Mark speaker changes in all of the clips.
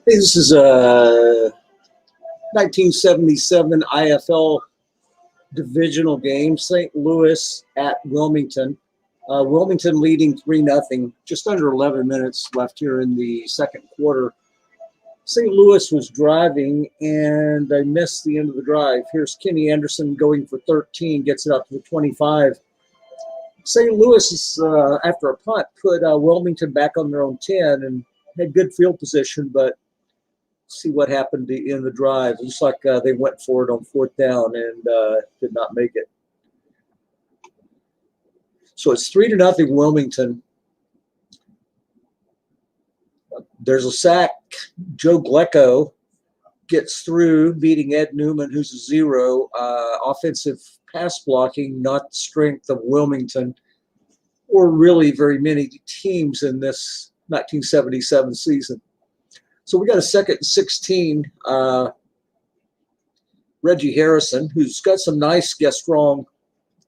Speaker 1: This is a 1977 IFL divisional game, St. Louis at Wilmington. Wilmington leading 3-0, just under 11 minutes left here in the second quarter. St. Louis was driving, and they missed the end of the drive. Here's Kenny Anderson going for 13, gets it up to the 25. St. Louis, is, after a punt, put Wilmington back on their own 10 and had good field position, but see what happened in the drive. It looks like they went for it on fourth down and did not make it. So it's 3-0 Wilmington. There's a sack. Joe Glecko gets through, beating Ed Newman, who's a 0. Offensive pass blocking, not the strength of Wilmington or really very many teams in this 1977 season. So we got a 2nd and 16. Reggie Harrison, who's got some nice strong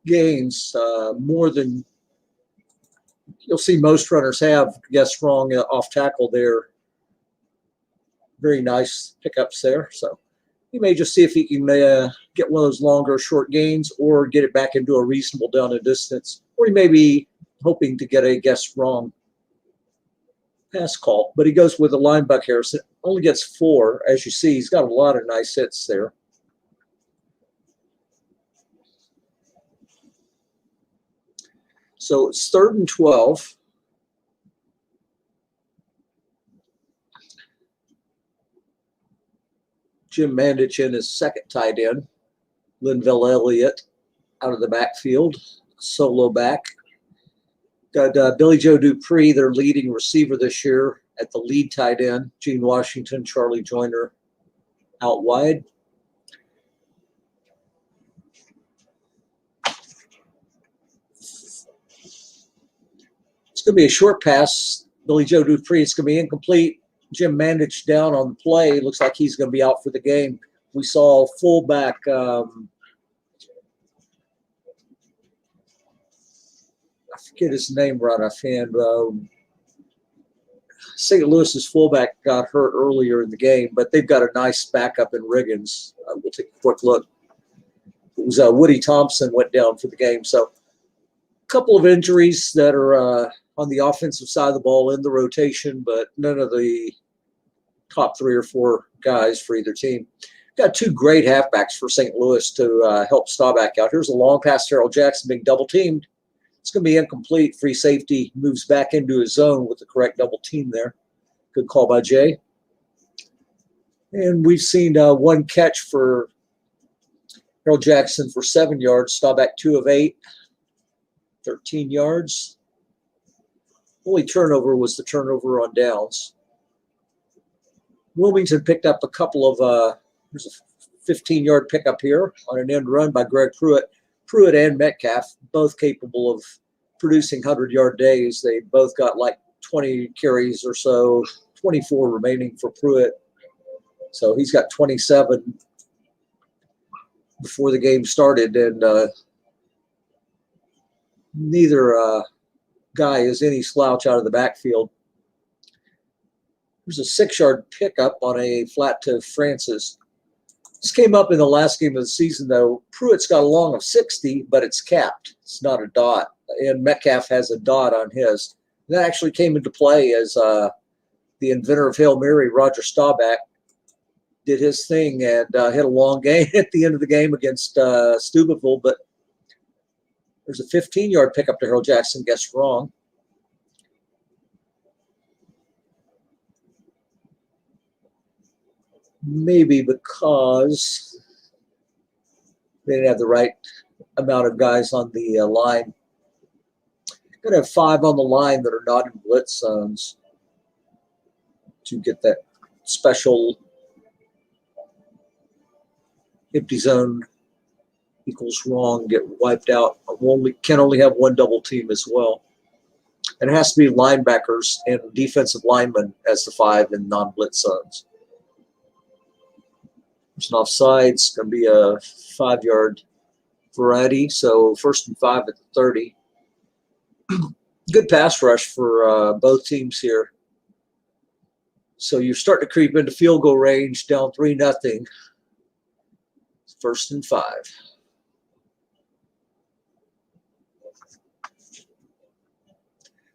Speaker 1: gains, more than you'll see most runners have strong off tackle there. Very nice pickups there. So he may just see if he can get one of those longer short gains or get it back into a reasonable down and distance. Or he may be hoping to get a strong pass call. But he goes with a linebacker. Harrison only gets 4. As you see, he's got a lot of nice hits there. So it's 3rd and 12. Jim Mandich in his second tight end. Linville Elliott out of the backfield, solo back. Got Billy Joe Dupree, their leading receiver this year, at the lead tight end. Gene Washington, Charlie Joyner out wide. It's going to be a short pass. Billy Joe Dupree, it's going to be incomplete. Jim Mandich down on the play. Looks like he's going to be out for the game. We saw fullback I forget his name right offhand. St. Louis's fullback got hurt earlier in the game, but they've got a nice backup in Riggins. We'll take a quick look. It was Woody Thompson went down for the game. So a couple of injuries that are on the offensive side of the ball in the rotation, but none of the top 3 or 4 guys for either team. Got 2 great halfbacks for St. Louis to help Staubach out. Here's a long pass to Harold Jackson being double teamed. It's going to be incomplete. Free safety moves back into his zone with the correct double team there. Good call by Jay. And we've seen 1 catch for Harold Jackson for 7 yards. Staubach 2 of 8, 13 yards. Only turnover was the turnover on downs. Wilmington picked up a couple of, there's a 15-yard pickup here on an end run by Greg Pruitt. Pruitt and Metcalf, both capable of producing 100-yard days. They both got like 20 carries or so, 24 remaining for Pruitt. So he's got 27 before the game started, and neither guy is any slouch out of the backfield. There's a 6-yard pickup on a flat to Francis. This came up in the last game of the season, though. Pruitt's got a long of 60, but it's capped. It's not a dot. And Metcalf has a dot on his. That actually came into play as the inventor of Hail Mary, Roger Staubach, did his thing and hit a long game at the end of the game against Steubenville. But there's a 15-yard pickup to Harold Jackson, guessed wrong. Maybe because they didn't have the right amount of guys on the line. Going to have 5 on the line that are not in blitz zones to get that special empty zone equals wrong, get wiped out. Can only have 1 double team as well. And it has to be linebackers and defensive linemen as the 5 in non-blitz zones. There's an offside. It's going to be a 5-yard variety. So 1st and 5 at the 30. Good pass rush for both teams here. So you're starting to creep into field goal range, down 3-0. 1st and 5.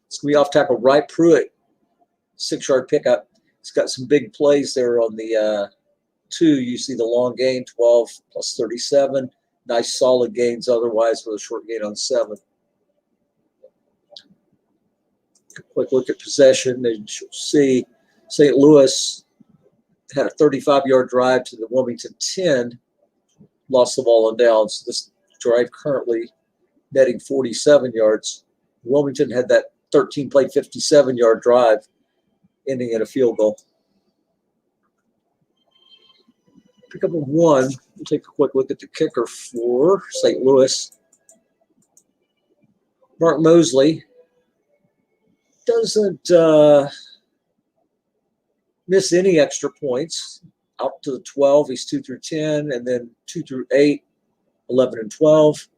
Speaker 1: It's going to be off tackle right Pruitt, 6-yard pickup. It's got some big plays there on the 2. You see the long gain, 12 plus 37. Nice solid gains otherwise with a short gain on 7. Quick look at possession, and you'll see St. Louis had a 35-yard drive to the Wilmington 10, lost the ball on downs. This drive currently netting 47 yards. Wilmington had that 13-play, 57-yard drive, ending in a field goal. Pick up a 1. We'll take a quick look at the kicker for St. Louis. Mark Mosley doesn't miss any extra points. Out to the 12, he's 2 through 10, and then 2 through 8, 11 and 12.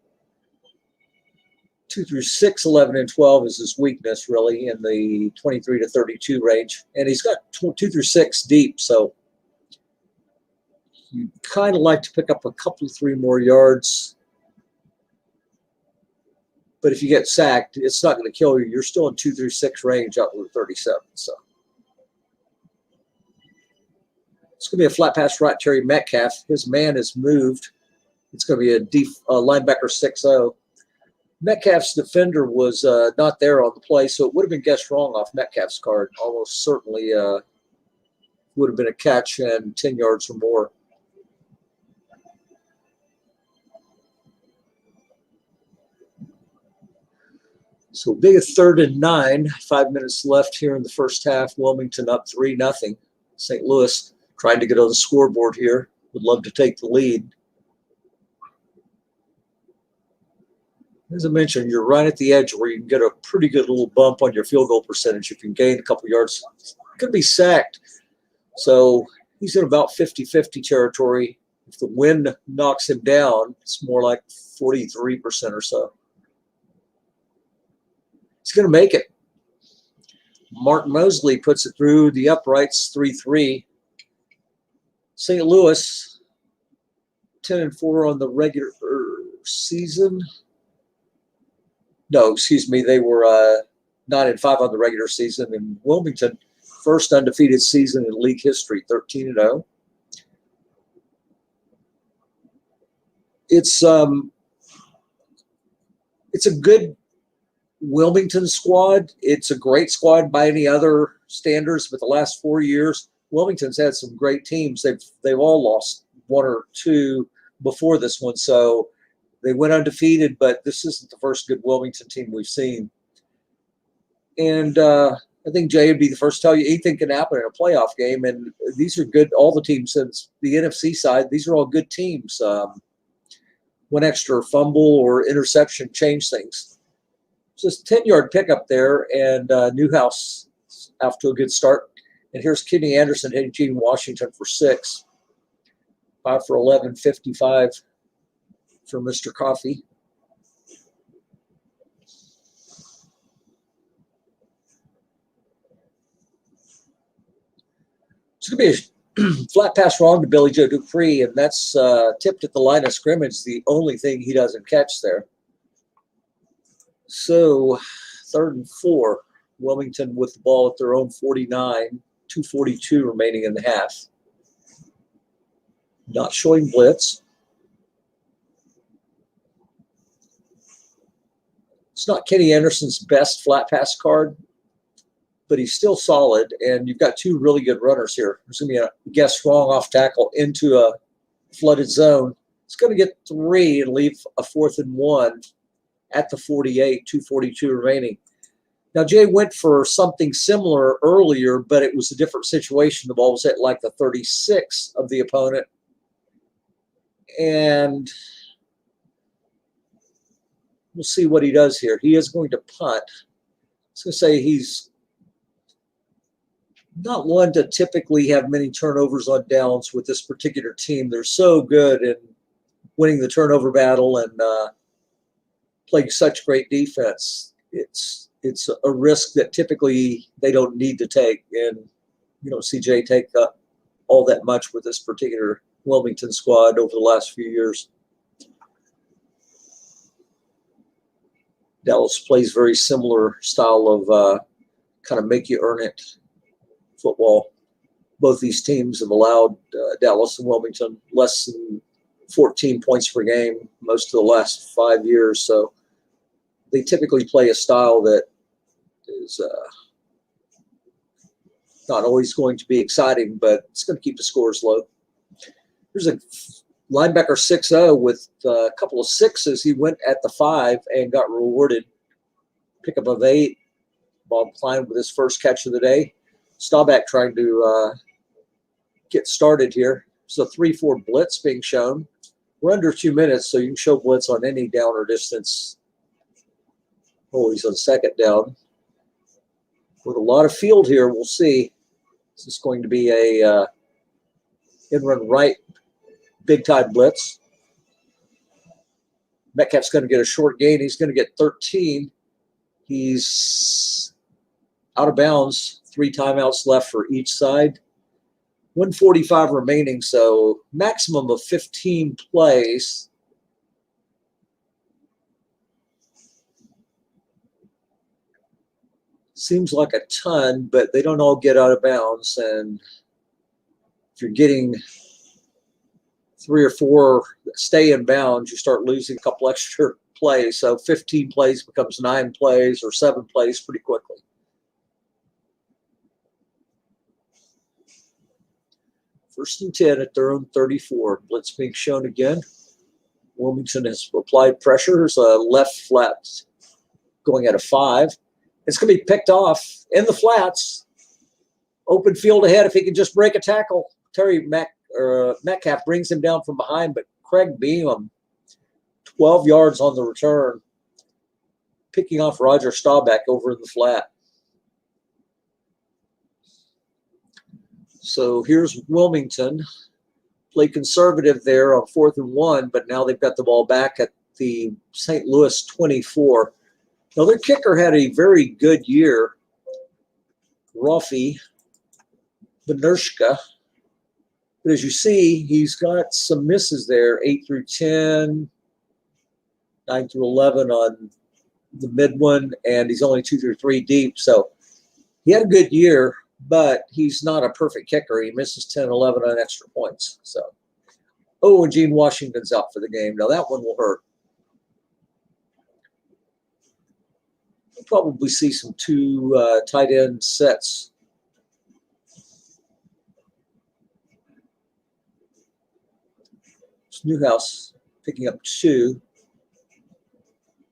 Speaker 1: 2 through 6, 11 and 12 is his weakness, really, in the 23 to 32 range. And he's got 2 through 6 deep, so you kind of like to pick up a couple, 3 more yards. But if you get sacked, it's not going to kill you. You're still in 2 through 6 range out to the 37. So it's going to be a flat pass right, Terry Metcalf. His man is moved. It's going to be a linebacker 6-0. Metcalf's defender was not there on the play, so it would have been guessed wrong off Metcalf's card. Almost certainly would have been a catch and 10 yards or more. So big a 3rd and 9, 5 minutes left here in the first half. Wilmington up 3-0. St. Louis trying to get on the scoreboard here. Would love to take the lead. As I mentioned, you're right at the edge where you can get a pretty good little bump on your field goal percentage. If you can gain a couple yards, could be sacked. So he's in about 50-50 territory. If the wind knocks him down, it's more like 43% or so. He's going to make it. Mark Mosley puts it through the uprights, 3-3. St. Louis, 10-4 on the regular season. No, excuse me. They were 9-5 on the regular season. And Wilmington, first undefeated season in league history, 13-0. It's a good Wilmington squad. It's a great squad by any other standards, but the last 4 years, Wilmington's had some great teams. They've all lost 1 or 2 before this one, so they went undefeated, but this isn't the first good Wilmington team we've seen. And I think Jay would be the first to tell you anything can happen in a playoff game, and these are good. All the teams since the NFC side, these are all good teams. One extra fumble or interception changed things. Just 10-yard pickup there, and Newhouse off to a good start. And here's Kenny Anderson hitting Gene Washington for 6. 5 for 11, 55 for Mr. Coffee. It's going to be a flat pass wrong to Billy Joe Dupree, and that's tipped at the line of scrimmage, the only thing he doesn't catch there. So 3rd and 4, Wilmington with the ball at their own 49, 2:42 remaining in the half. Not showing blitz. It's not Kenny Anderson's best flat pass card, but he's still solid, and you've got 2 really good runners here. There's going to be a guess wrong off tackle into a flooded zone. It's going to get 3 and leave a 4th and 1 at the 48, 2:42 remaining. Now, Jay went for something similar earlier, but it was a different situation. The ball was at like the 36 of the opponent. And we'll see what he does here. He is going to punt. I was going to say he's not one to typically have many turnovers on downs with this particular team. They're so good in winning the turnover battle and playing such great defense. It's a risk that typically they don't need to take, and You don't see Jay take all that much with this particular Wilmington squad over the last few years. Dallas plays very similar style of kind of make you earn it football. Both these teams have allowed Dallas and Wilmington less than 14 points per game most of the last 5 years. So they typically play a style that is not always going to be exciting, but it's going to keep the scores low. There's a linebacker 6-0 with a couple of sixes. He went at the 5 and got rewarded. Pickup of 8. Bob Klein with his first catch of the day. Staubach trying to get started here. So 3-4 blitz being shown. We're under 2 minutes, so you can show blitz on any down or distance. Oh, he's on second down. With a lot of field here, we'll see. This is going to be a in-run right big-time blitz. Metcalf's going to get a short gain. He's going to get 13. He's out of bounds. 3 timeouts left for each side. 1:45 remaining, so maximum of 15 plays. Seems like a ton, but they don't all get out of bounds. And if you're getting 3 or 4 that stay in bounds, you start losing a couple extra plays. So 15 plays becomes 9 plays or 7 plays pretty quickly. First and 10 at their own 34. Blitz being shown again. Wilmington has applied pressure. There's a left flat going at a 5. It's going to be picked off in the flats. Open field ahead if he can just break a tackle. Metcalf brings him down from behind, but Craig Beam, 12 yards on the return, picking off Roger Staubach over in the flat. So here's Wilmington. Play conservative there on 4th and 1, but now they've got the ball back at the St. Louis 24. Now their kicker had a very good year, Rafi Benershka. But as you see, he's got some misses there, 8 through 10, 9 through 11 on the mid one, and he's only 2 through 3 deep. So he had a good year, but he's not a perfect kicker. He misses 10, 11 on extra points. So, oh, and Gene Washington's out for the game. Now that one will hurt. We'll probably see some 2 tight end sets. It's Newhouse picking up 2.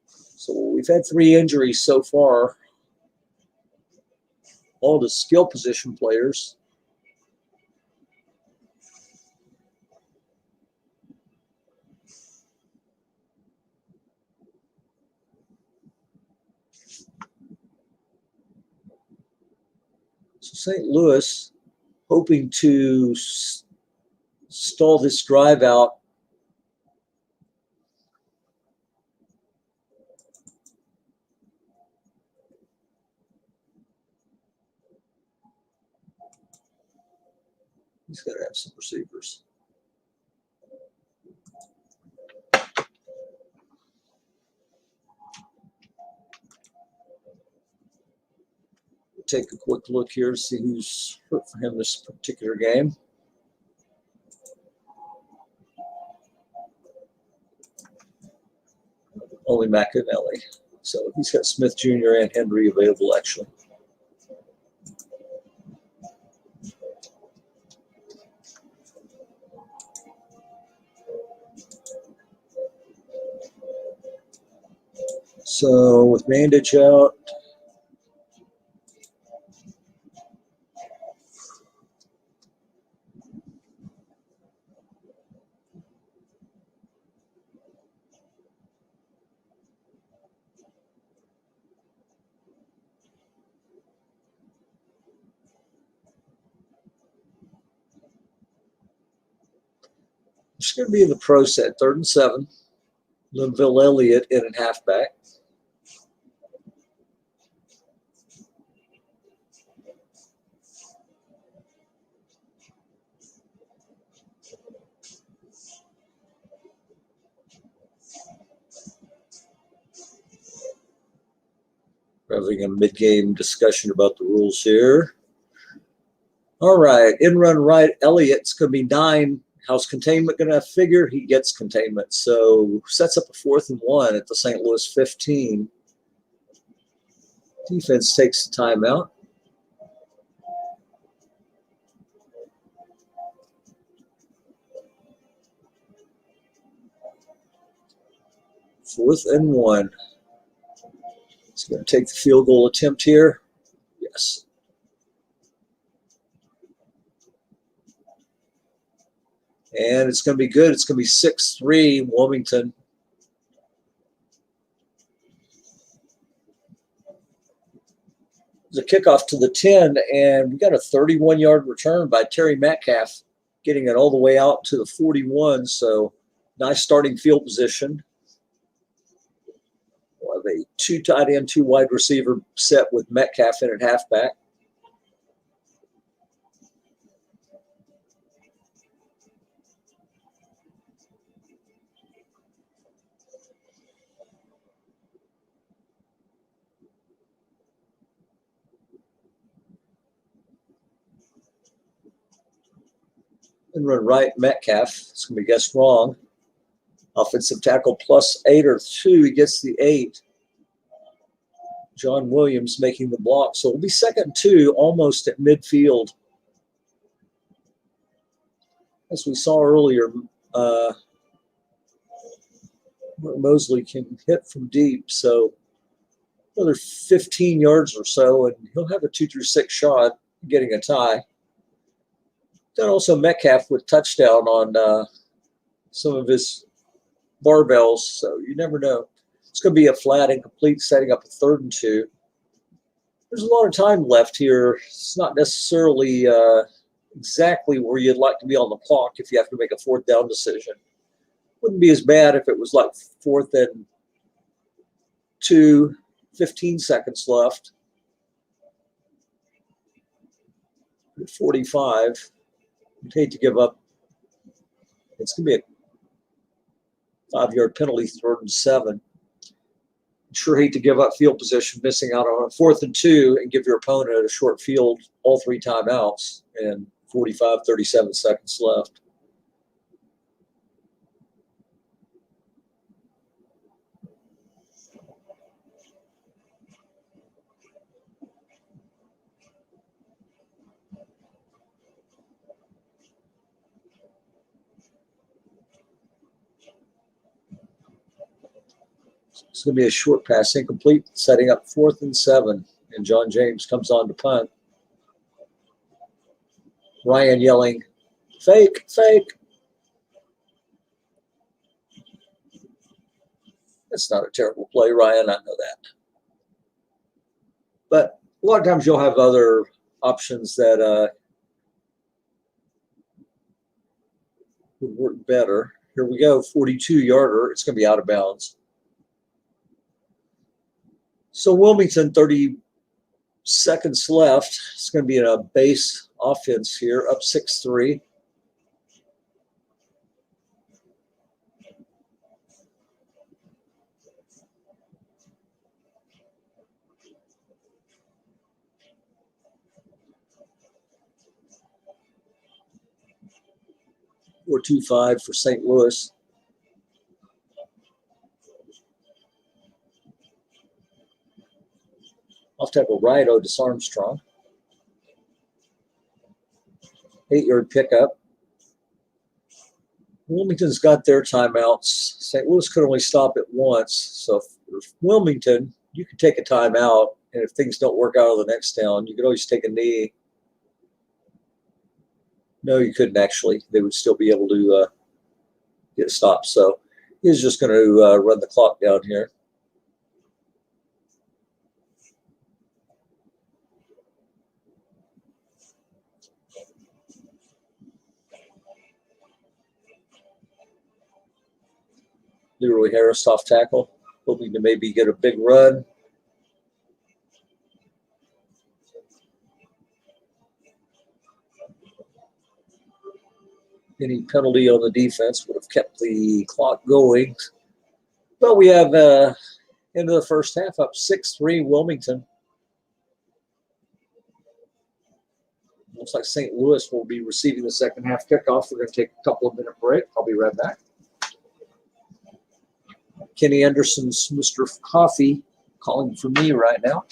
Speaker 1: So we've had 3 injuries so far. All the skill position players. So St. Louis hoping to stall this drive out. He's got to have some receivers. Take a quick look here to see who's hurt for him this particular game. Only McAnally. So he's got Smith Jr. and Henry available, actually. So with Mandich out, it's going to be in the pro set, 3rd and 7. Linville Elliott in at halfback. Having a mid-game discussion about the rules here. All right, in run right, Elliott's going to be 9. How's containment going to figure? He gets containment. So sets up a 4th and 1 at the St. Louis 15. Defense takes the timeout. Fourth and 1. He's going to take the field goal attempt here. Yes. And it's going to be good. It's going to be 6-3 Wilmington. There's a kickoff to the 10, and we got a 31-yard return by Terry Metcalf, getting it all the way out to the 41. So nice starting field position. We'll have a 2 tight end, 2 wide receiver set with Metcalf in at halfback. And run right, Metcalf. It's going to be guessed wrong. Offensive tackle +8 or 2. He gets the 8. John Williams making the block. So it'll be 2nd and 2, almost at midfield. As we saw earlier, Mosley can hit from deep. So another 15 yards or so, and he'll have a 2-6 shot getting a tie. Then also Metcalf with touchdown on some of his barbells, so you never know. It's going to be a flat incomplete, setting up a 3rd and 2. There's a lot of time left here. It's not necessarily exactly where you'd like to be on the clock if you have to make a 4th down decision. Wouldn't be as bad if it was like 4th and 2, 15 seconds left. 45. I'd hate to give up. It's going to be a 5-yard penalty, 3rd and 7. I'd sure hate to give up field position, missing out on a 4th and 2, and give your opponent a short field, all 3 timeouts, and 45, 37 seconds left. It's going to be a short pass, incomplete, setting up 4th and 7. And John James comes on to punt. Ryan yelling, fake, fake. That's not a terrible play, Ryan. I know that. But a lot of times you'll have other options that would work better. Here we go, 42-yarder. It's going to be out of bounds. So Wilmington, 30 seconds left. It's going to be a base offense here, up 6-3. Or 2-5 for St. Louis. Off tackle right, Otis Armstrong. 8-yard pickup. Wilmington's got their timeouts. St. Louis could only stop it once. So if Wilmington, you can take a timeout, and if things don't work out of the next down, you could always take a knee. No, you couldn't actually. They would still be able to get stopped. So he's just going to run the clock down here. Leroy Harris off tackle, hoping to maybe get a big run. Any penalty on the defense would have kept the clock going. But we have Into the first half, up 6-3 Wilmington. Looks like St. Louis will be receiving the second half kickoff. We're going to take a couple of minute break. I'll be right back. Kenny Anderson's Mr. Coffee calling for me right now.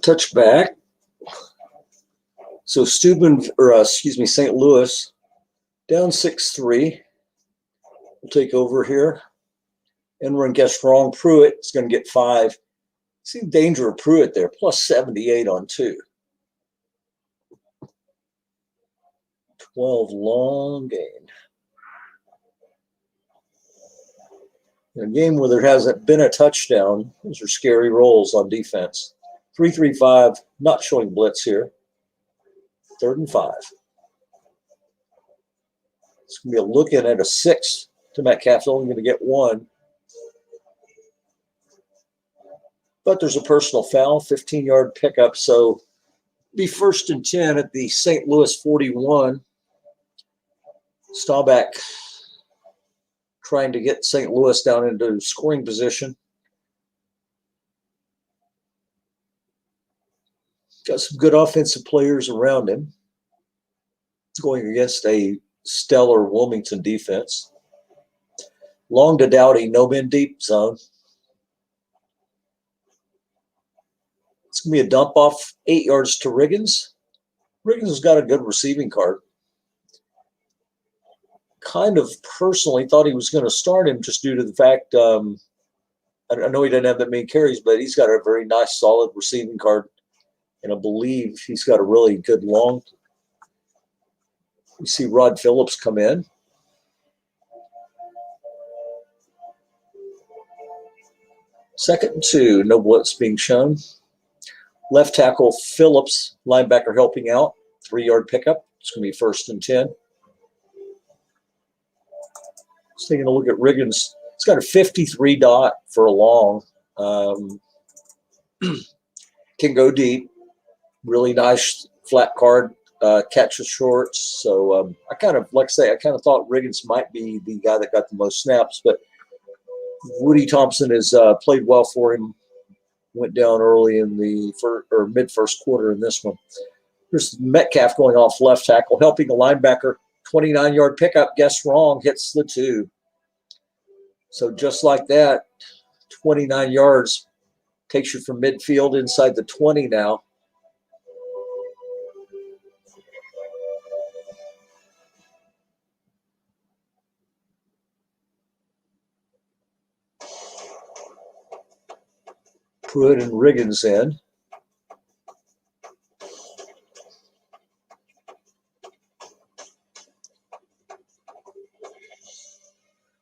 Speaker 1: Touchback. So St. Louis down 6-3. We'll take over here. And we're going to guess wrong. Pruitt is going to get 5. See the danger of Pruitt there, plus 78 on 2. 12 long gain. In a game where there hasn't been a touchdown, those are scary rolls on defense. 3-3-5, not showing blitz here. 3rd and 5. It's going to be a look in at a 6 to Metcalf's only going to get 1. But there's a personal foul, 15-yard pickup. So be 1st and 10 at the St. Louis 41. Staubach trying to get St. Louis down into scoring position. Got some good offensive players around him. Going against a stellar Wilmington defense. Long to Dowdy, no men deep zone. It's going to be a dump off 8 yards to Riggins. Riggins has got a good receiving card. Kind of personally thought he was going to start him just due to the fact, I know he didn't have that many carries, but he's got a very nice, solid receiving card. And I believe he's got a really good long. You see Rod Phillips come in. Second and 2, no blitz being shown. Left tackle Phillips, linebacker helping out. 3-yard pickup. It's going to be 1st and 10. Just taking a look at Riggins. He's got a 53 dot for a long. Can go deep. Really nice flat card, catches shorts. So I kind of, like I say, I kind of thought Riggins might be the guy that got the most snaps, but Woody Thompson has played well for him. Went down early in the mid first quarter in this one. Here's Metcalf going off left tackle, helping a linebacker. 29-yard pickup. Guess wrong. Hits the 2. So just like that, 29 yards takes you from midfield inside the 20 now. Pruitt and Riggins in.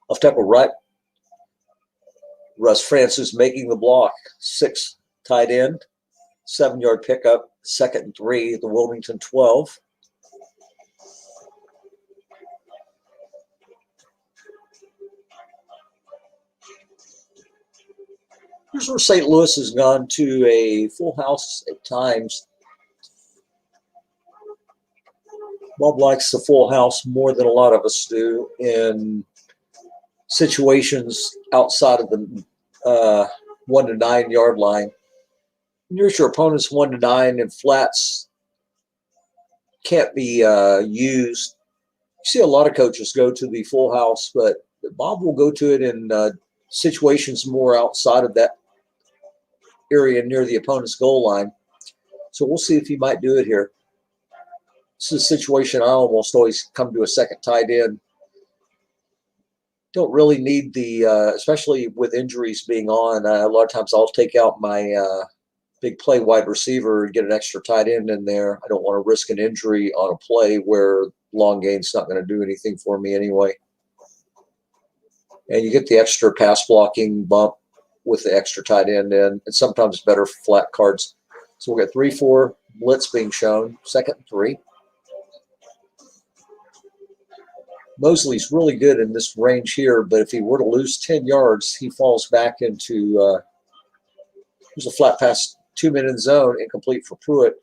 Speaker 1: Left tackle right. Russ Francis making the block. 6 tight end. 7-yard pickup. 2nd and 3 at the Wilmington 12. Here's where St. Louis has gone to a full house at times. Bob likes the full house more than a lot of us do in situations outside of the 1 to 9 yard line. Here's your opponent's 1 to 9 and flats can't be used. You see a lot of coaches go to the full house, but Bob will go to it in situations more outside of that area near the opponent's goal line. So we'll see if he might do it here. This is a situation I almost always come to a second tight end. Don't really need the, especially with injuries being on, a lot of times I'll take out my big play wide receiver and get an extra tight end in there. I don't want to risk an injury on a play where long gain's not going to do anything for me anyway. And you get the extra pass blocking bump with the extra tight end in, and sometimes better flat cards. So we'll get 3-4 blitz being shown, 2nd and 3. Mosley's really good in this range here, but if he were to lose 10 yards, he falls back into there's a flat pass, 2-minute zone, incomplete for Pruitt.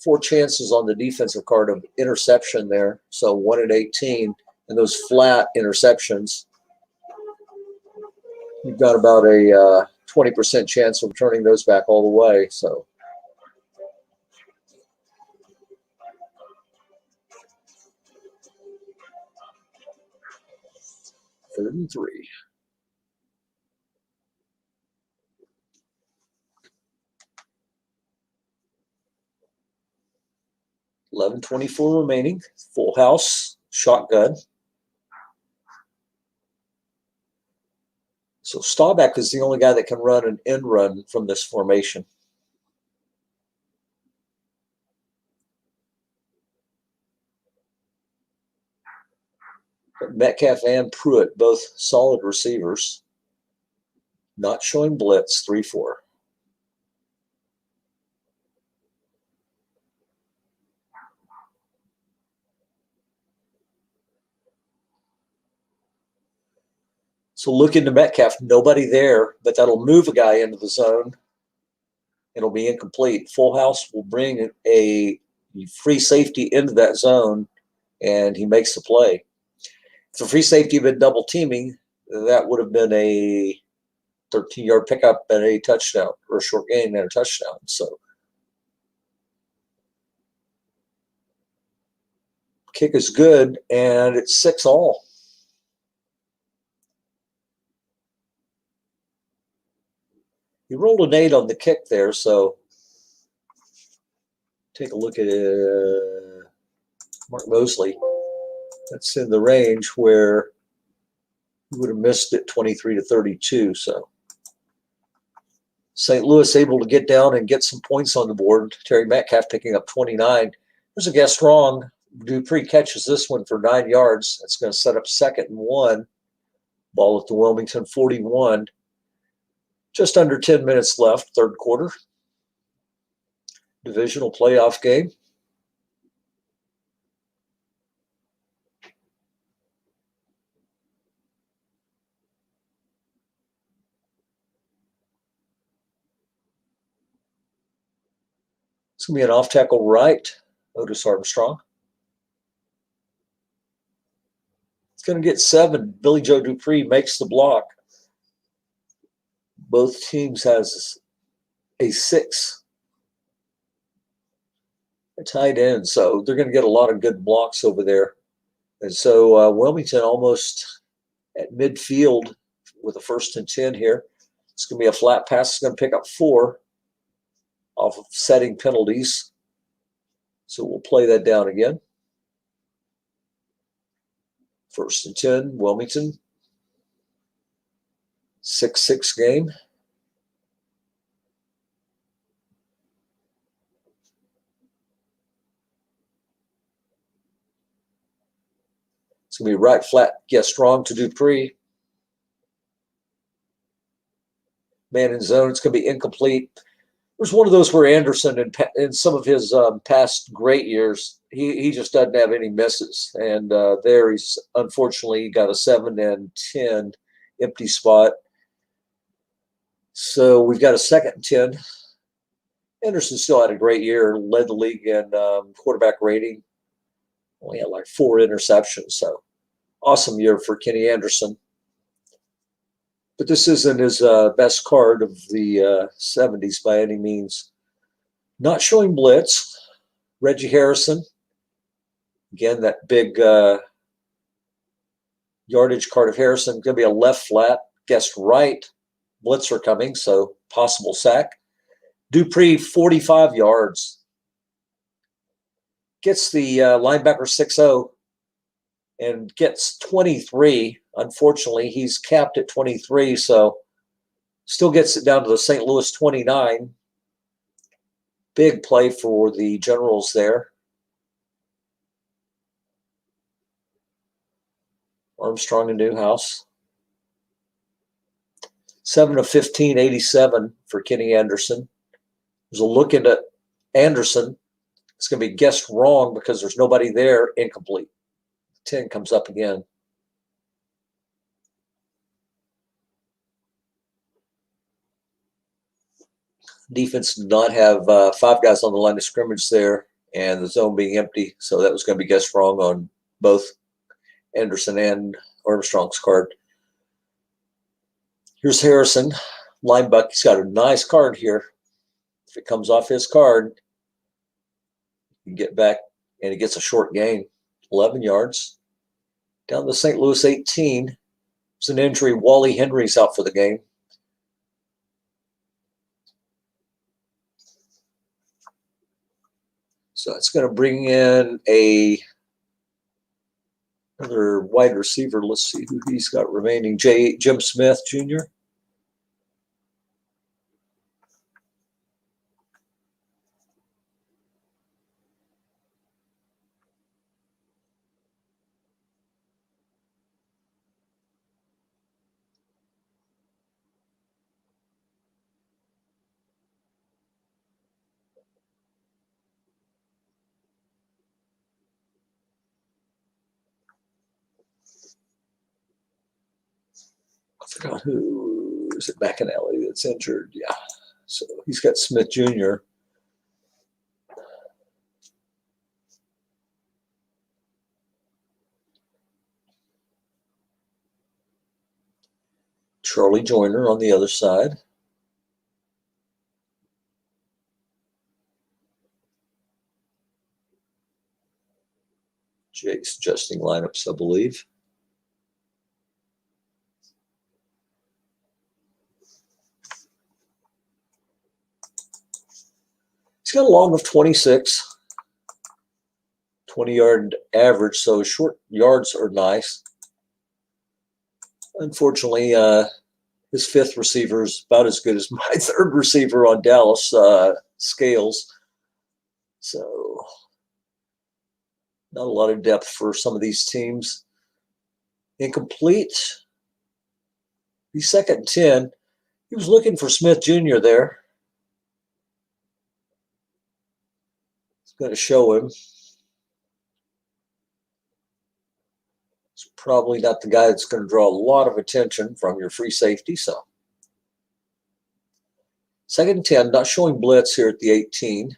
Speaker 1: 4 chances on the defensive card of interception there, so 1 in 18, and those flat interceptions, you've got about a 20% chance of turning those back all the way. So third and 3. $11:24 remaining. Full house, shotgun. So Staubach is the only guy that can run an end run from this formation. But Metcalf and Pruitt, both solid receivers. Not showing blitz, 3-4. So look into Metcalf, nobody there, but that'll move a guy into the zone. It'll be incomplete. Full house will bring a free safety into that zone, and he makes the play. If the free safety had been double teaming, that would have been a 13-yard pickup and a touchdown, or a short gain and a touchdown. So kick is good, and it's 6-all. He rolled an 8 on the kick there, so take a look at Mark Mosley. That's in the range where he would have missed it 23-32. So St. Louis able to get down and get some points on the board. Terry Metcalf picking up 29. There's a guess wrong. Dupree catches this one for 9 yards. That's going to set up 2nd and 1. Ball at the Wilmington 41. Just under 10 minutes left, third quarter. Divisional playoff game. It's going to be an off tackle right, Otis Armstrong. It's going to get 7. Billy Joe Dupree makes the block. Both teams has a 6. They're tight end, so they're going to get a lot of good blocks over there. And so Wilmington almost at midfield with a 1st and 10 here. It's going to be a flat pass. It's going to pick up 4 off of setting penalties. So we'll play that down again. 1st and 10, Wilmington. 6-6 game. It's going to be right flat, strong to Dupree. Man in zone. It's going to be incomplete. There's one of those where Anderson, in some of his past great years, he just doesn't have any misses. And there he's unfortunately got a 7 and 10 empty spot. So we've got a 2nd and 10. Anderson still had a great year, led the league in quarterback rating. Only had like 4 interceptions. So awesome year for Kenny Anderson. But this isn't his best card of the 70s by any means. Not showing blitz. Reggie Harrison. Again, that big yardage card of Harrison. Going to be a left flat. Guessed right. Blitzer coming, so possible sack. Dupree, 45 yards. Gets the linebacker 6-0 and gets 23. Unfortunately, he's capped at 23, so still gets it down to the St. Louis 29. Big play for the Generals there. Armstrong and Newhouse. 7 of 15, 87 for Kenny Anderson. There's a look into Anderson. It's going to be guessed wrong because there's nobody there. Incomplete. 10 comes up again. Defense did not have 5 guys on the line of scrimmage there and the zone being empty. So that was going to be guessed wrong on both Anderson and Armstrong's card. Here's Harrison, linebacker. He's got a nice card here. If it comes off his card, you can get back, and he gets a short gain, 11 yards. Down to St. Louis 18. It's an injury. Wally Henry's out for the game. So it's going to bring in another wide receiver. Let's see who he's got remaining. Jim Smith Jr. I forgot who is it, McAnally that's injured. Yeah. So he's got Smith Jr. Charlie Joyner on the other side. Jake's adjusting lineups, I believe. He's got a long of 26, 20-yard average, so short yards are nice. Unfortunately, his 5th receiver is about as good as my 3rd receiver on Dallas scales. So not a lot of depth for some of these teams. Incomplete. He's 2nd and 10. He was looking for Smith Jr. there. It's going to show him. It's probably not the guy that's going to draw a lot of attention from your free safety. So 2nd and 10, not showing blitz here at the 18.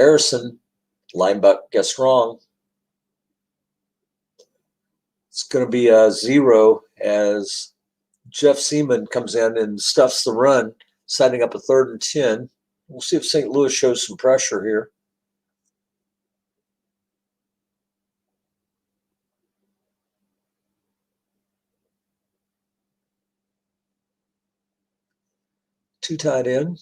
Speaker 1: Harrison, linebacker, guessed wrong. It's going to be a 0 as Jeff Seaman comes in and stuffs the run, setting up a 3rd and 10. We'll see if St. Louis shows some pressure here. Two tight end.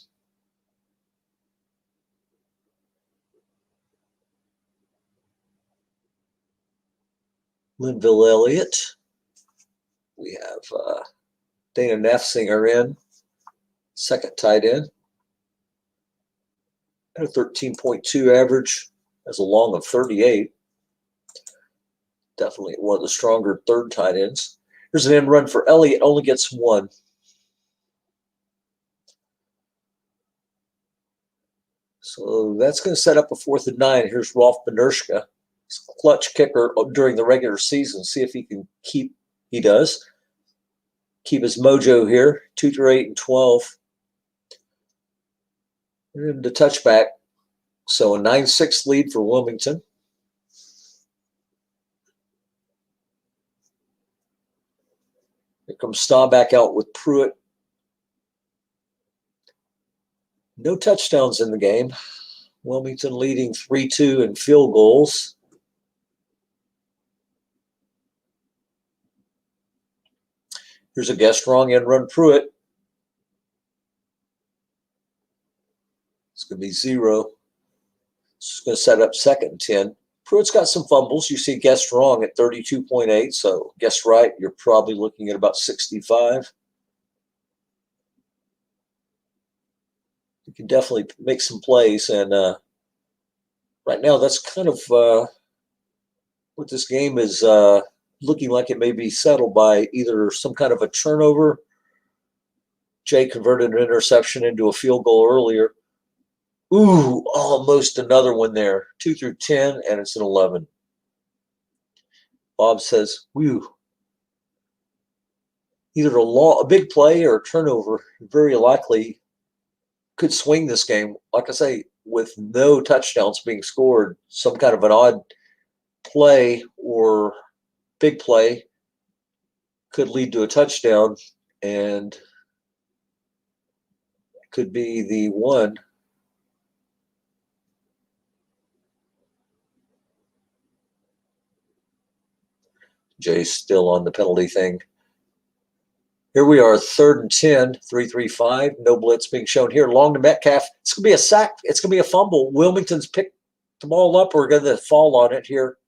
Speaker 1: Linville Elliott. We have Dana Neffsinger in, second tight end. And a 13.2 average, has a long of 38. Definitely one of the stronger third tight ends. Here's an end run for Elliott, only gets 1. So that's going to set up a 4th and 9. Here's Rolf Benerschka. He's a clutch kicker during the regular season. See if he can keep, he does, keep his mojo here. 2 through 8 and 12. And the touchback. So a 9-6 lead for Wilmington. Here comes Staubach out with Pruitt. No touchdowns in the game. Wilmington leading 3-2 in field goals. Here's a guess wrong end run Pruitt. It's going to be 0. It's going to set up 2nd and 10. Pruitt's got some fumbles. You see guessed wrong at 32.8. So guessed right, you're probably looking at about 65. You can definitely make some plays. And right now, that's kind of what this game is looking like. It may be settled by either some kind of a turnover. Jay converted an interception into a field goal earlier. Ooh, almost another one there. 2 through 10, and it's an 11. Bob says, whew. Either a big play or a turnover, very likely could swing this game. Like I say, with no touchdowns being scored, some kind of an odd play or big play could lead to a touchdown and could be the one. Jay's still on the penalty thing. Here we are, 3rd and 10, 3-3-5. No blitz being shown here. Long to Metcalf. It's going to be a sack. It's going to be a fumble. Wilmington's picked the ball up. We're going to fall on it here.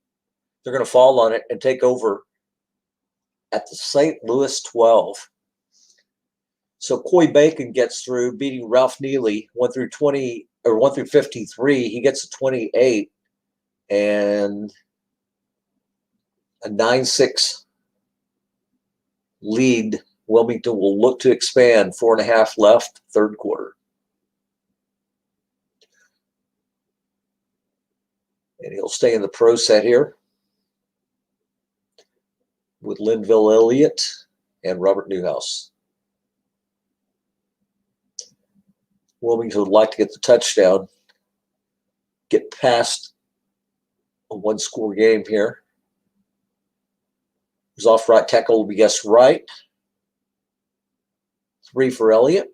Speaker 1: They're going to fall on it and take over at the St. Louis 12. So Coy Bacon gets through, beating Ralph Neely 1 through 20 or 1 through 53. He gets a 28 and a 9-6 lead. Wilmington will look to expand. 4.5 left, 3rd quarter. And he'll stay in the pro set here with Linville Elliott and Robert Newhouse. Wilmington would like to get the touchdown, get past a 1-score game here. His off right tackle will be guessed right. 3 for Elliott.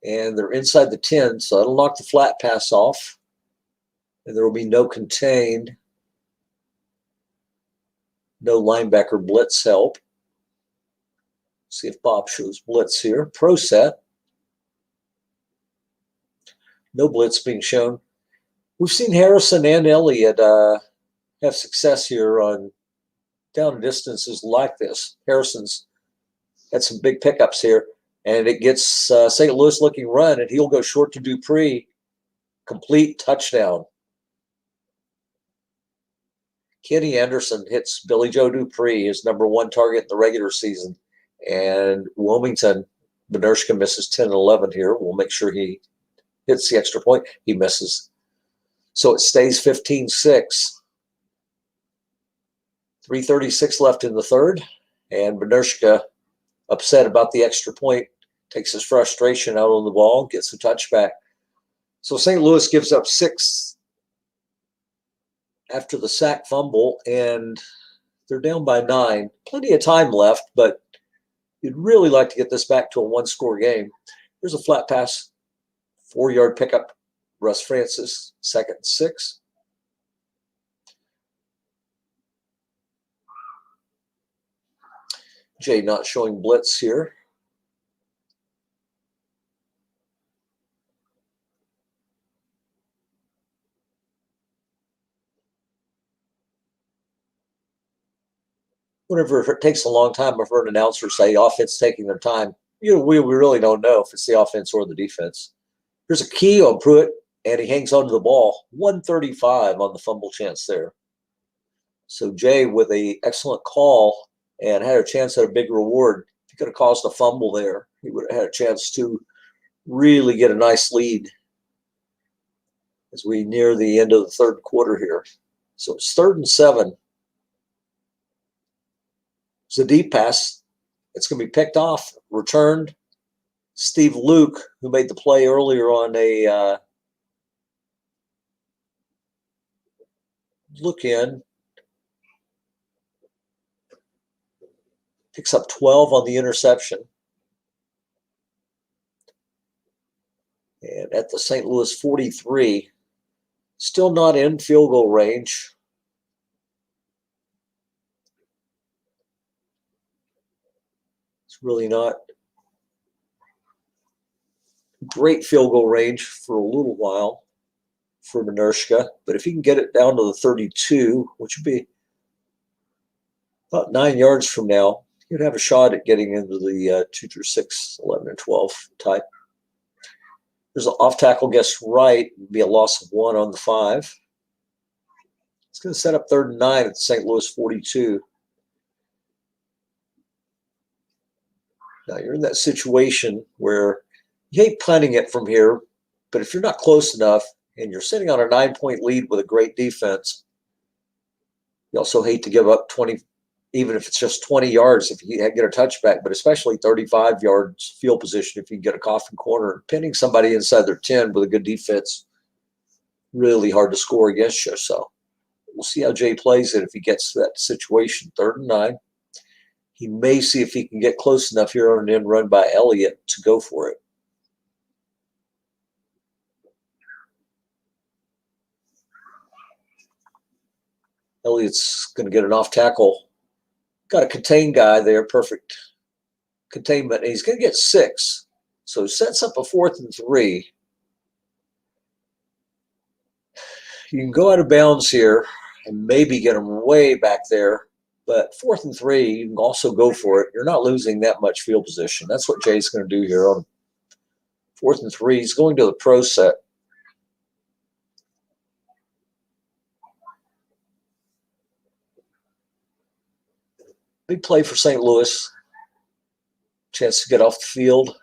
Speaker 1: And they're inside the 10, so that'll knock the flat pass off. And there will be no contained, no linebacker blitz help. See if Bob shows blitz here. Pro set. No blitz being shown. We've seen Harrison and Elliott have success here on down distances like this. Harrison's had some big pickups here, and it gets St. Louis looking run, and he'll go short to Dupree. Complete touchdown. Kenny Anderson hits Billy Joe Dupree, his #1 target in the regular season. And Wilmington, Benerschka misses 10 and 11 here. We'll make sure he hits the extra point. He misses. So it stays 15-6. 3:36 left in the 3rd, and Benerschka upset about the extra point takes his frustration out on the ball, gets a touchback. So St. Louis gives up 6 after the sack fumble, and they're down by 9. Plenty of time left, but you'd really like to get this back to a 1-score game. Here's a flat pass, 4-yard pickup. Russ Francis, 2nd and 6. Jay not showing blitz here. Whenever it takes a long time, I've heard announcers say offense taking their time. We really don't know if it's the offense or the defense. Here's a key on Pruitt, and he hangs onto the ball. 135 on the fumble chance there. So Jay with an excellent call and had a chance at a big reward. He could have caused a fumble there. He would have had a chance to really get a nice lead as we near the end of the third quarter here. So it's 3rd and 7. It's a deep pass. It's going to be picked off, returned. Steve Luke, who made the play earlier on a look in, picks up 12 on the interception. And at the St. Louis 43, still not in field goal range. It's really not great field goal range for a little while for Minershka, but if he can get it down to the 32, which would be about 9 yards from now, he'd have a shot at getting into the 2 through 6, 11, and 12 type. There's an off tackle, guess right, would be a loss of 1 on the 5. It's going to set up 3rd and 9 at the St. Louis 42. Now you're in that situation where you hate punting it from here, but if you're not close enough and you're sitting on a 9-point lead with a great defense, you also hate to give up 20, even if it's just 20 yards if you get a touchback, but especially 35 yards field position if you get a coffin corner. Pinning somebody inside their 10 with a good defense, really hard to score against you. So we'll see how Jay plays it if he gets to that situation. 3rd and 9. He may see if he can get close enough here on an end run by Elliott to go for it. Elliott's going to get an off tackle. Got a contained guy there, perfect containment. And he's going to get 6. So sets up a 4th and 3. You can go out of bounds here and maybe get him way back there. But 4th and 3, you can also go for it. You're not losing that much field position. That's what Jay's going to do here on 4th and 3. He's going to the pro set. Big play for St. Louis. Chance to get off the field.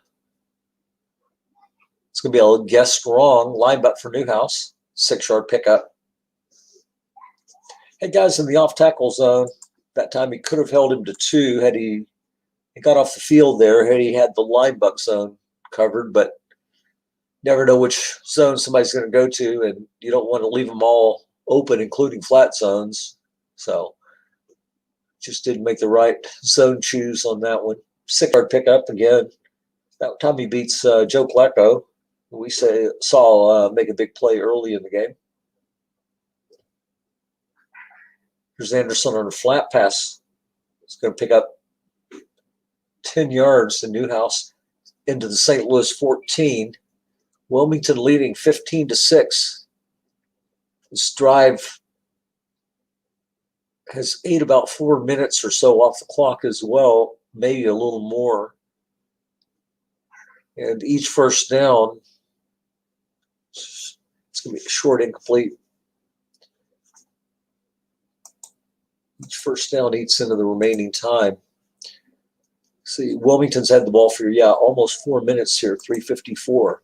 Speaker 1: It's going to be a guess strong linebacker for Newhouse. 6-yard pickup. Hey, guys in the off tackle zone. That time he could have held him to 2 had he got off the field there, had he had the linebacker zone covered, but never know which zone somebody's going to go to, and you don't want to leave them all open, including flat zones. So just didn't make the right zone choose on that one. 6-yard pickup again. That time he beats Joe Klecko, who we saw make a big play early in the game. Here's Anderson on a flat pass. It's going to pick up 10 yards to Newhouse into the St. Louis 14. Wilmington leading 15-6. This drive has ate about 4 minutes or so off the clock as well, maybe a little more. And each first down, it's going to be a short incomplete. Each first down eats into the remaining time. See, Wilmington's had the ball for, almost 4 minutes here, 3:54.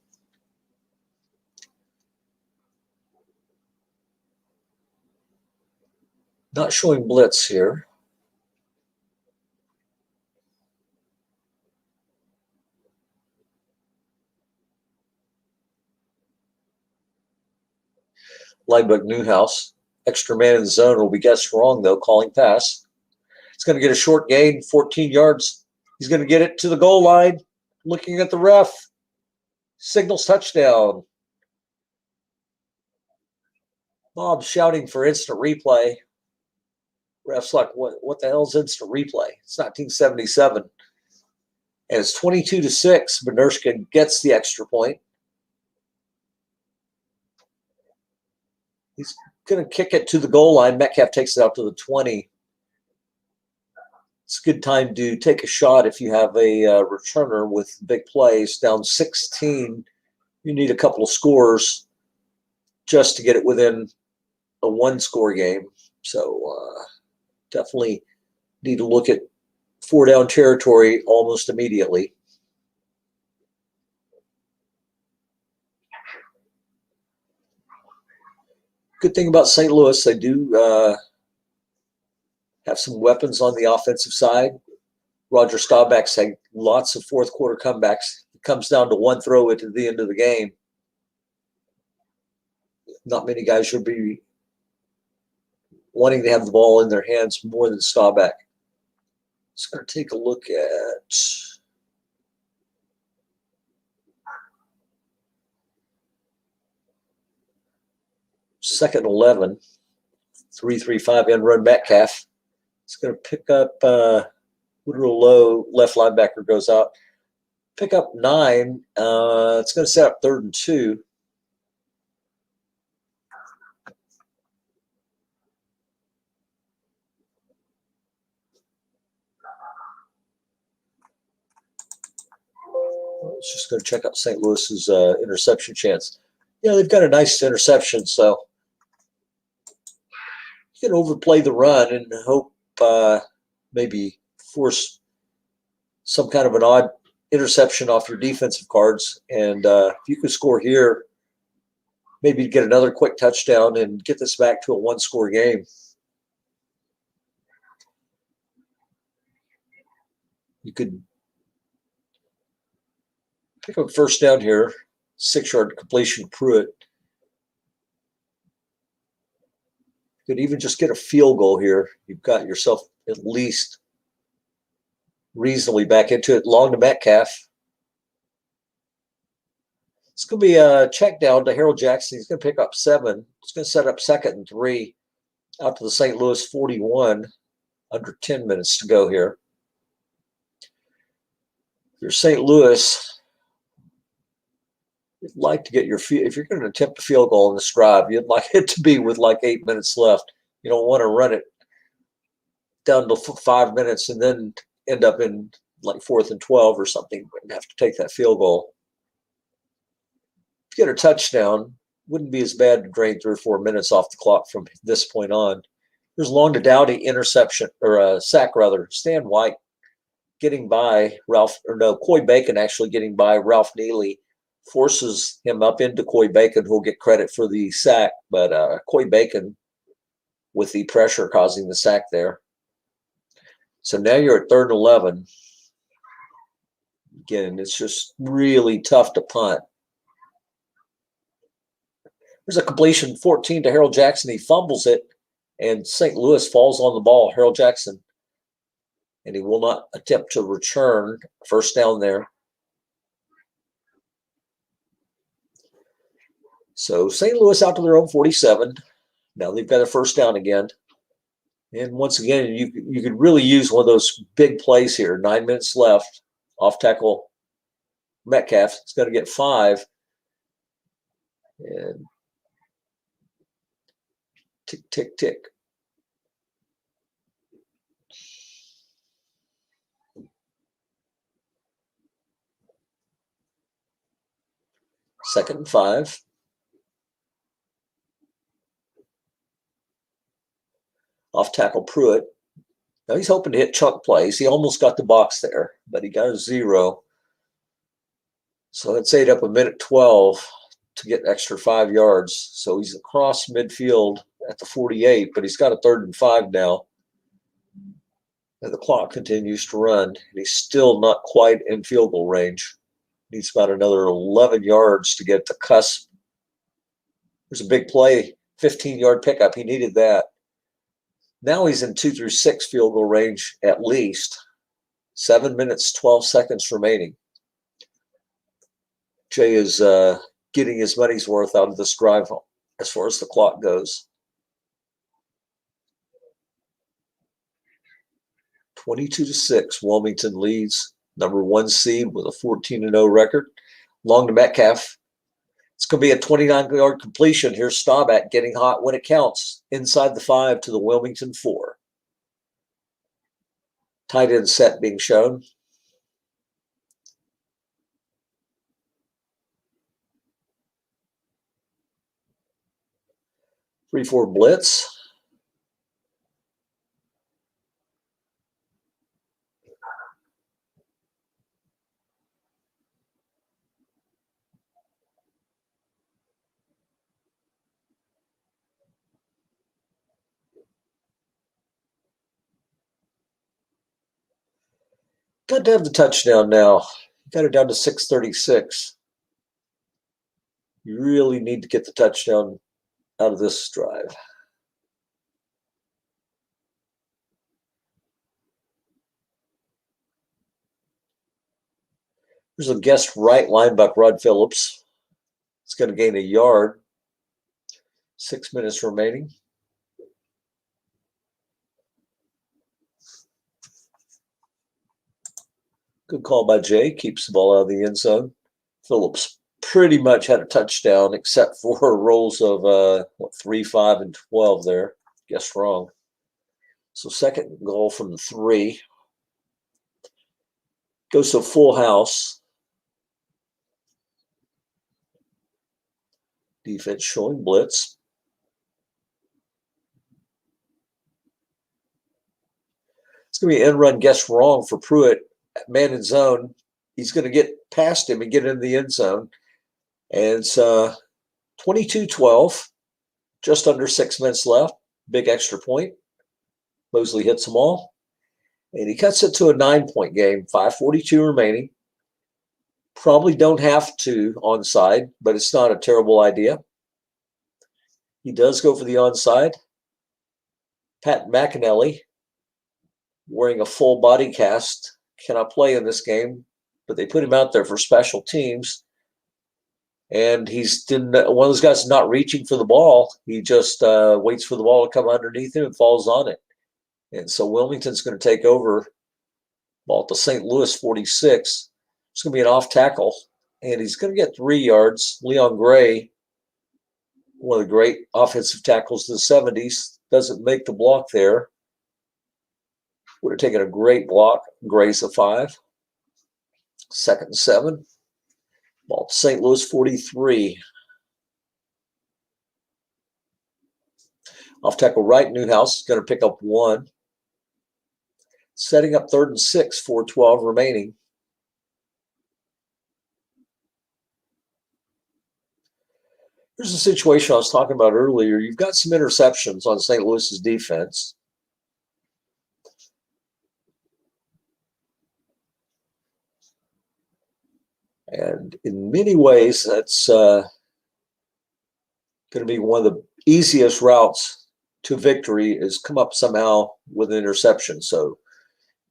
Speaker 1: Not showing blitz here. Linebacker Newhouse. Extra man in the zone will be guessed wrong, though, calling pass. It's going to get a short gain, 14 yards. He's going to get it to the goal line, looking at the ref. Signals touchdown. Bob's shouting for instant replay. Ref's like, what the hell's instant replay? It's 1977. And it's 22-6. Benershka gets the extra point. He's going to kick it to the goal line. Metcalf takes it out to the 20. It's a good time to take a shot if you have a returner with big plays. Down 16, you need a couple of scores just to get it within a one-score game. So definitely need to look at four-down territory almost immediately. Good thing about St. Louis, they do have some weapons on the offensive side. Roger Staubach's had lots of fourth-quarter comebacks. It comes down to one throw at the end of the game. Not many guys should be wanting to have the ball in their hands more than Staubach. Just going to take a look at second 11, 3-3-5 end run Metcalf. It's going to pick up Woodrow Lowe, left linebacker goes out. Pick up 9. It's going to set up 3rd and 2. It's just going to check out St. Louis's interception chance. Yeah, they've got a nice interception, so you can overplay the run and hope maybe force some kind of an odd interception off your defensive cards. And if you could score here, maybe get another quick touchdown and get this back to a one-score game. You could pick up first down here, 6-yard completion, Pruitt. You could even just get a field goal here. You've got yourself at least reasonably back into it. Long to Metcalf. It's going to be a check down to Harold Jackson. He's going to pick up 7. It's going to set up 2nd and 3 out to the St. Louis 41. Under 10 minutes to go here. If you're St. Louis, you'd like to get your field. If you're going to attempt a field goal in this drive, you'd like it to be with like 8 minutes left. You don't want to run it down to 5 minutes and then end up in like 4th and 12 or something and have to take that field goal. If you get a touchdown, wouldn't be as bad to drain 3 or 4 minutes off the clock from this point on. There's long to Dowdy interception, or sack rather. Stan White getting by Coy Bacon actually getting by Ralph Neely. Forces him up into Coy Bacon, who'll get credit for the sack, but Coy Bacon with the pressure causing the sack there. So now you're at 3rd and 11. Again, it's just really tough to punt. There's a completion, 14 to Harold Jackson. He fumbles it, and St. Louis falls on the ball, Harold Jackson. And he will not attempt to return. First down there. So St. Louis out to their own 47. Now they've got a first down again. And once again, you could really use one of those big plays here. 9 minutes left. Off tackle Metcalf. It's going to get 5. And tick, tick, tick. Second and 5. Off tackle Pruitt. Now he's hoping to hit chunk plays. He almost got the box there, but he got a 0. So let's ate up a minute 12 to get an extra 5 yards. So he's across midfield at the 48, but he's got a 3rd and 5 now. And the clock continues to run, and he's still not quite in field goal range. Needs about another 11 yards to get the cusp. There's a big play 15-yard pickup. He needed that. Now he's in 2 through 6 field goal range at least. 7 minutes, 12 seconds remaining. Jay is getting his money's worth out of this drive as far as the clock goes. 22-6, Wilmington leads. Number 1 seed with a 14-0 record. Long to Metcalf. It's going to be a 29-yard completion. Here's Staubach getting hot when it counts. Inside the 5 to the Wilmington 4. Tight end set being shown. 3-4 blitz. Got to have the touchdown now. Got it down to 6:36. You really need to get the touchdown out of this drive. There's a guest right linebacker, Rod Phillips. It's going to gain a yard. 6 minutes remaining. Good call by Jay. Keeps the ball out of the end zone. Phillips pretty much had a touchdown except for rolls of 3, 5, and 12 there. Guessed wrong. So second goal from the 3. Goes to full house. Defense showing blitz. It's going to be an end run guessed wrong for Pruitt. Man in zone. He's going to get past him and get into the end zone. And it's 22-12. Just under 6 minutes left. Big extra point. Mosley hits them all. And he cuts it to a 9-point game. 5:42 remaining. Probably don't have to onside, but it's not a terrible idea. He does go for the onside. Pat McAnally, wearing a full body cast, cannot play in this game, but they put him out there for special teams. And one of those guys not reaching for the ball. He just waits for the ball to come underneath him and falls on it. And so Wilmington's going to take over. Ball at the St. Louis 46. It's going to be an off tackle, and he's going to get 3 yards. Leon Gray, one of the great offensive tackles of the 70s, doesn't make the block there. Would have taken a great block. Gray's a 5. 2nd and 7. Ball to St. Louis 43. Off tackle right, Newhouse is going to pick up 1. Setting up 3rd and 6, 4:12 remaining. Here's the situation I was talking about earlier. You've got some interceptions on St. Louis's defense. And in many ways, that's going to be one of the easiest routes to victory is come up somehow with an interception. So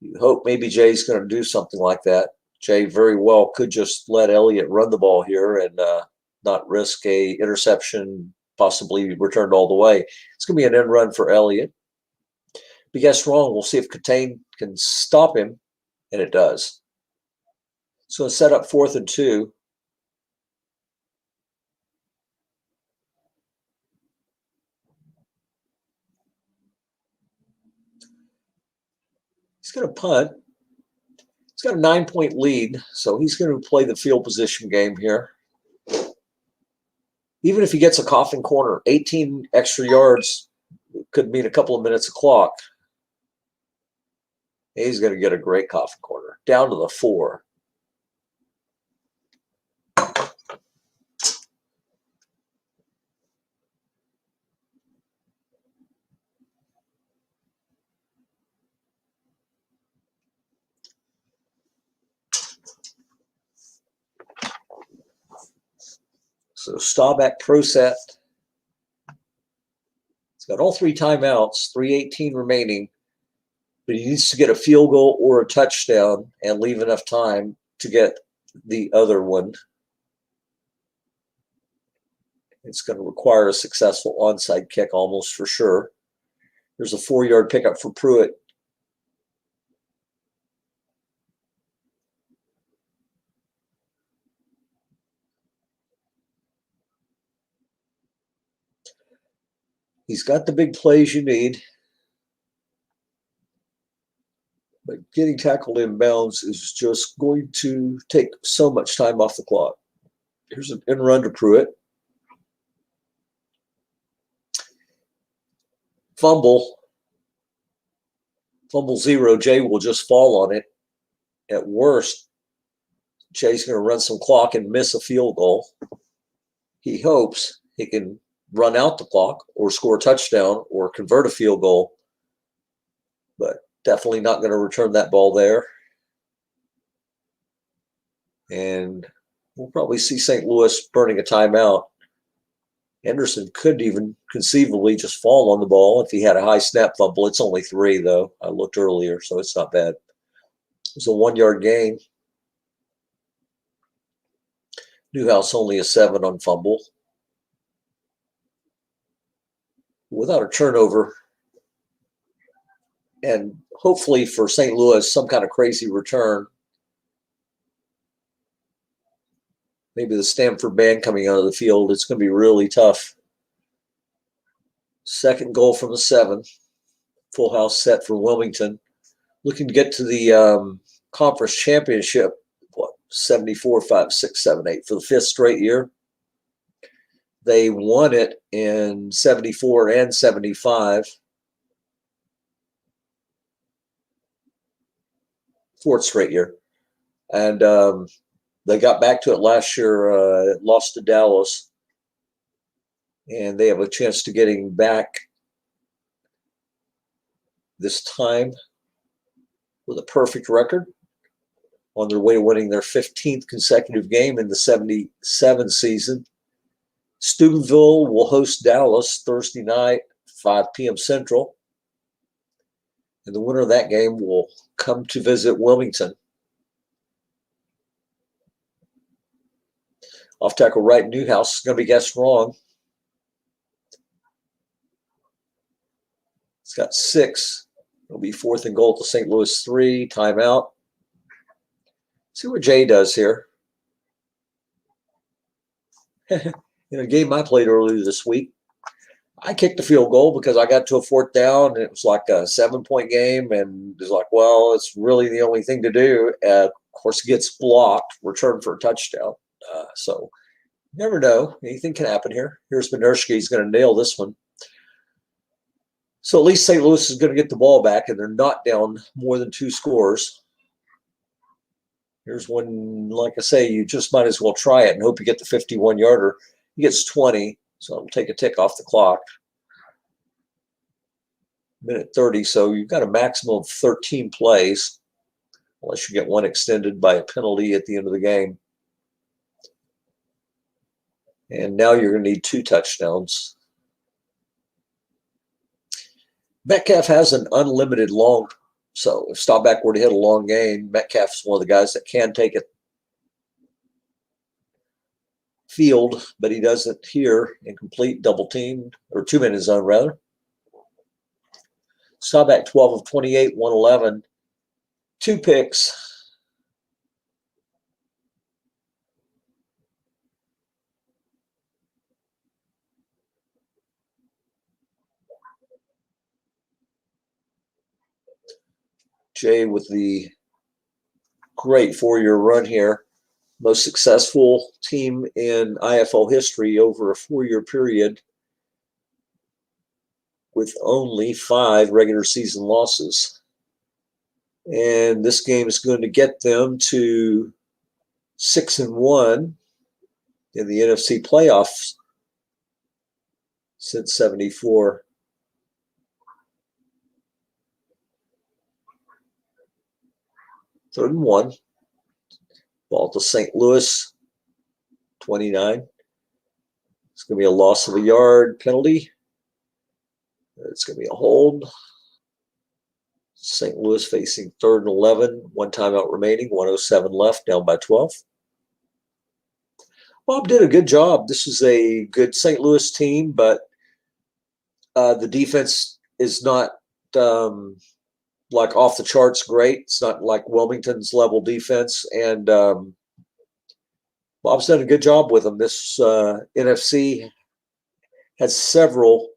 Speaker 1: you hope maybe Jay's going to do something like that. Jay very well could just let Elliott run the ball here and not risk a interception, possibly returned all the way. It's going to be an end run for Elliott. But guess wrong. We'll see if Catane can stop him, and it does. So set up 4th and 2. He's going to punt. He's got a 9-point lead, so he's going to play the field position game here. Even if he gets a coffin corner, 18 extra yards could mean a couple of minutes of clock. He's going to get a great coffin corner. Down to the 4. So Staubach pro set. He's got all 3 timeouts, 3:18 remaining, but he needs to get a field goal or a touchdown and leave enough time to get the other one. It's going to require a successful onside kick almost for sure. There's a 4-yard pickup for Pruitt. He's got the big plays you need, but getting tackled in bounds is just going to take so much time off the clock. Here's an in run to Pruitt. Fumble 0. Jay will just fall on it. At worst, Jay's going to run some clock and miss a field goal. He hopes he can run out the clock or score a touchdown or convert a field goal, but definitely not going to return that ball there. And we'll probably see St. Louis burning a timeout. Henderson could even conceivably just fall on the ball if he had a high snap fumble. It's only 3, though. I looked earlier, so it's not bad. It's a 1-yard gain. Newhouse only a 7 on fumble. Without a turnover, and hopefully for St. Louis, some kind of crazy return. Maybe the Stanford band coming out of the field. It's going to be really tough. Second goal from the 7. Full house set for Wilmington. Looking to get to the conference championship, 74, 5, 6, 7, 8 for the 5th straight year. They won it in 74 and 75. 4th straight year. And they got back to it last year, lost to Dallas. And they have a chance to getting back this time with a perfect record on their way to winning their 15th consecutive game in the 77 season. Steubenville will host Dallas Thursday night, 5 p.m. Central. And the winner of that game will come to visit Wilmington. Off tackle right, Newhouse is going to be guessed wrong. It's got 6. It'll be 4th and goal to St. Louis 3. Timeout. See what Jay does here. In a game I played earlier this week, I kicked the field goal because I got to a 4th down, and it was like a 7-point game, and it's like, well, it's really the only thing to do. Of course, it gets blocked, return for a touchdown. So you never know. Anything can happen here. Here's Minerski. He's going to nail this one. So at least St. Louis is going to get the ball back, and they're not down more than 2 scores. Here's one, like I say, you just might as well try it and hope you get the 51-yarder. He gets 20, so I'll take a tick off the clock. Minute 30, so you've got a maximum of 13 plays, unless you get one extended by a penalty at the end of the game. And now you're going to need 2 touchdowns. Metcalf has an unlimited long, so if Staubach were to hit a long game, Metcalf's one of the guys that can take it field, but he doesn't here. Incomplete, double teamed, or 2-minute zone rather. Staubach 12 of 28, 111, 2 picks. Jay with the great 4-year run here. Most successful team in IFL history over a 4-year period with only 5 regular season losses. And this game is going to get them to 6-1 in the NFC playoffs since 74. Third and 1. Ball to St. Louis, 29. It's going to be a loss of a yard penalty. It's going to be a hold. St. Louis facing 3rd and 11, 1 timeout remaining, 1:07 left, down by 12. Bob did a good job. This is a good St. Louis team, but the defense is not like off the charts great. It's not like Wilmington's level defense, and Bob's done a good job with them. This NFC has several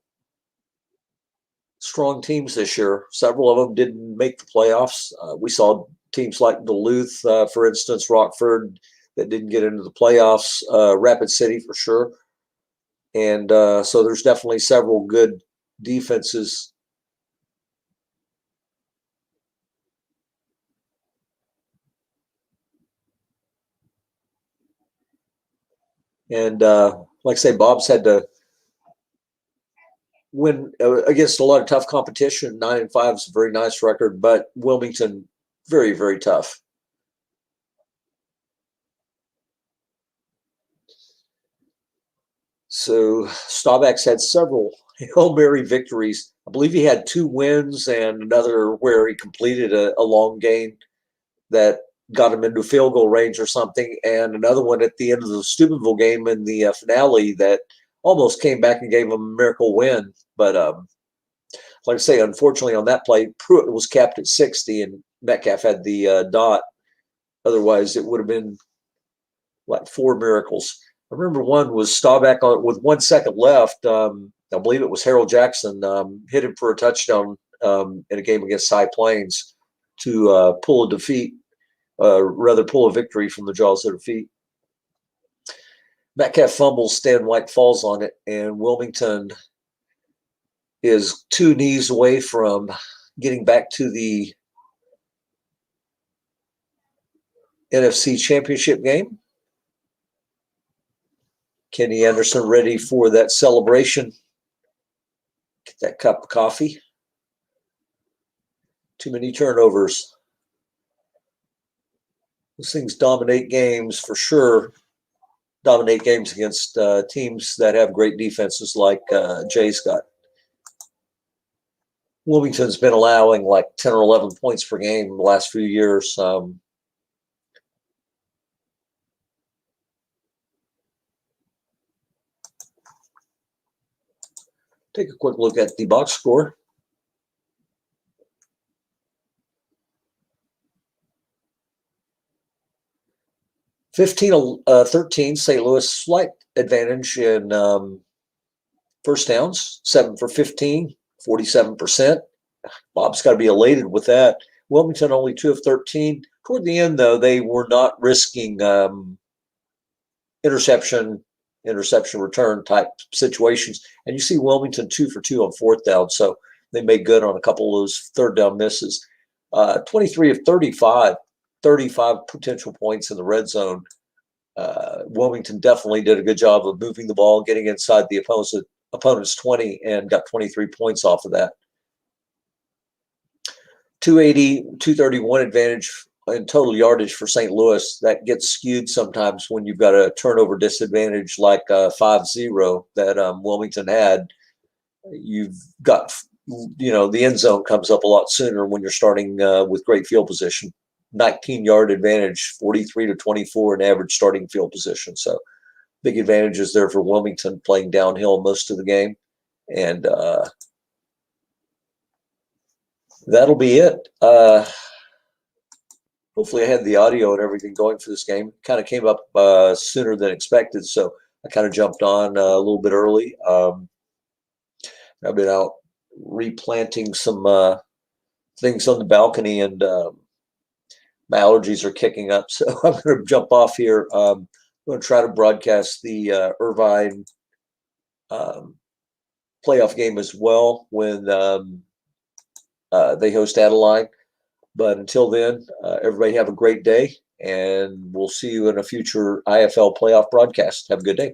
Speaker 1: strong teams this year. Several of them didn't make the playoffs. We saw teams like Duluth, for instance, Rockford, that didn't get into the playoffs, Rapid City for sure. And so there's definitely several good defenses. And like I say, Bob's had to win against a lot of tough competition. 9-5 is a very nice record, but Wilmington, very, very tough. So Staubach's had several Hail Mary victories. I believe he had 2 wins and another where he completed a long gain that got him into field goal range or something, and another one at the end of the Steubenville game in the finale that almost came back and gave him a miracle win. But like I say, unfortunately on that play, Pruitt was capped at 60 and Metcalf had the dot. Otherwise, it would have been like 4 miracles. I remember one was Staubach with 1 second left. I believe it was Harold Jackson hit him for a touchdown in a game against High Plains to pull a defeat, rather pull a victory from the jaws of defeat. Metcalf fumbles, Stan White falls on it, and Wilmington is 2 knees away from getting back to the NFC Championship game. Kenny Anderson ready for that celebration. Get that cup of coffee. Too many turnovers. Those things dominate games for sure. Dominate games against teams that have great defenses like Jay's got. Wilmington's been allowing like 10 or 11 points per game in the last few years. Take a quick look at the box score. (15-13), St. Louis slight advantage in first downs, 7 for 15, 47%. Bob's got to be elated with that. Wilmington only 2 of 13. Toward the end, though, they were not risking interception return type situations. And you see Wilmington 2 for 2 on 4th down, so they made good on a couple of those 3rd down misses. 23 of 35, 35 potential points in the red zone. Wilmington definitely did a good job of moving the ball, getting inside the opponent's 20, and got 23 points off of that. 280, 231 advantage in total yardage for St. Louis. That gets skewed sometimes when you've got a turnover disadvantage like 5-0 that Wilmington had. You've got, the end zone comes up a lot sooner when you're starting with great field position. 19-yard advantage, 43-24 in average starting field position. So big advantages there for Wilmington, playing downhill most of the game. And that'll be it. Hopefully I had the audio and everything going for this game. Kind of came up sooner than expected, so I kind of jumped on a little bit early. I've been out replanting some things on the balcony, and my allergies are kicking up, so I'm going to jump off here. I'm going to try to broadcast the Irvine playoff game as well when they host Adeline. But until then, everybody have a great day, and we'll see you in a future IFL playoff broadcast. Have a good day.